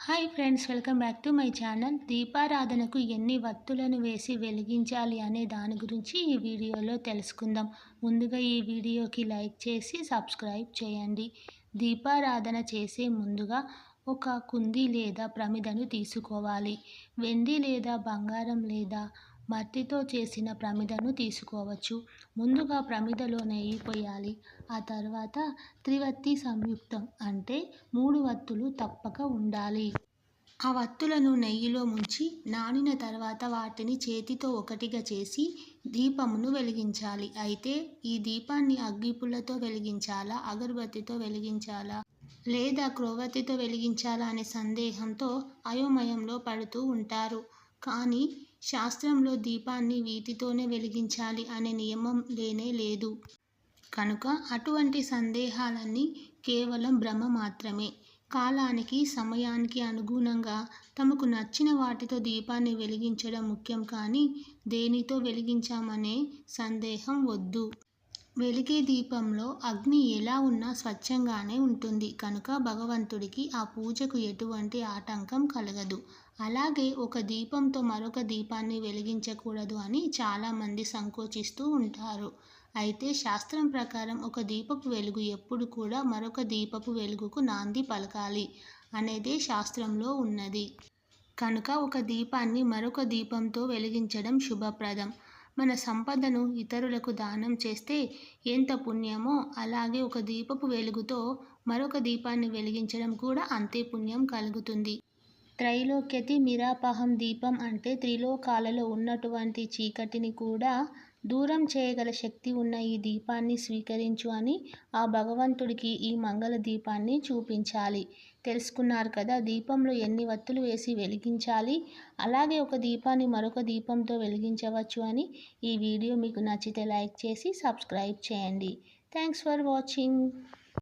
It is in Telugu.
Hi friends, welcome back to my channel. దీపారాధనకు ఎన్ని వత్తులను వేసి వెలిగించాలి అనే దాని గురించి ఈ వీడియోలో తెలుసుకుందాం. ముందుగా ఈ వీడియోకి లైక్ చేసి సబ్స్క్రైబ్ చేయండి. దీపారాధన చేసే ముందుగా ఒక కుంది లేదా ప్రమిదను తీసుకోవాలి. వెండి లేదా బంగారం లేదా మట్టితో చేసిన ప్రమిదను తీసుకోవచ్చు. ముందుగా ప్రమిదలో నెయ్యి పోయాలి. ఆ తర్వాత త్రివత్తి సంయుక్తం అంటే 3 వత్తులు తప్పక ఉండాలి. ఆ వత్తులను నెయ్యిలో ముంచి నానిన తర్వాత వాటిని చేతితో ఒకటిగా చేసి దీపమును వెలిగించాలి. అయితే ఈ దీపాన్ని అగ్గిపుల్లతో వెలిగించాలా, అగరబత్తితో వెలిగించాలా లేదా క్రొవ్వొత్తితో వెలిగించాలా అనే సందేహంతో అయోమయంలో పడుతూ ఉంటారు. కానీ శాస్త్రంలో దీపాన్ని వీటితోనే వెలిగించాలి అనే నియమం లేనే లేదు. కనుక అటువంటి సందేహాలన్నీ కేవలం భ్రమ మాత్రమే. కాలానికి, సమయానికి అనుగుణంగా తమకు నచ్చిన వాటితో దీపాన్ని వెలిగించడం ముఖ్యం కానీ దేనితో వెలిగించామనే సందేహం వద్దు. వెలిగే దీపంలో అగ్ని ఎలా ఉన్నా స్వచ్ఛంగానే ఉంటుంది. కనుక భగవంతుడికి ఆ పూజకు ఎటువంటి ఆటంకం కలగదు. అలాగే ఒక దీపంతో మరొక దీపాన్ని వెలిగించకూడదు అని చాలామంది సంకోచిస్తూ ఉంటారు. అయితే శాస్త్రం ప్రకారం ఒక దీపపు వెలుగు ఎప్పుడు కూడా మరొక దీపపు వెలుగుకు నాంది పలకాలి అనేదే శాస్త్రంలో ఉన్నది. కనుక ఒక దీపాన్ని మరొక దీపంతో వెలిగించడం శుభప్రదం. మన సంపదను ఇతరులకు దానం చేస్తే ఎంత పుణ్యమో అలాగే ఒక దీపపు వెలుగుతో మరొక దీపాన్ని వెలిగించడం కూడా అంతే పుణ్యం కలుగుతుంది. త్రైలోక్యతి మిరాపహం దీపం అంటే త్రిలోకాలలో ఉన్నటువంటి చీకటిని కూడా దూరం చేయగల శక్తి ఉన్న ఈ దీపాన్ని స్వీకరించు అని ఆ భగవంతుడికి ఈ మంగళ దీపాన్ని చూపించాలి. తెలుసుకున్నారు కదా, దీపంలో ఎన్ని వత్తులు వేసి వెలిగించాలి, అలాగే ఒక దీపాన్ని మరొక దీపంతో వెలిగించవచ్చు అని. ఈ వీడియో మీకు నచ్చితే లైక్ చేసి సబ్స్క్రైబ్ చేయండి. Thanks for watching.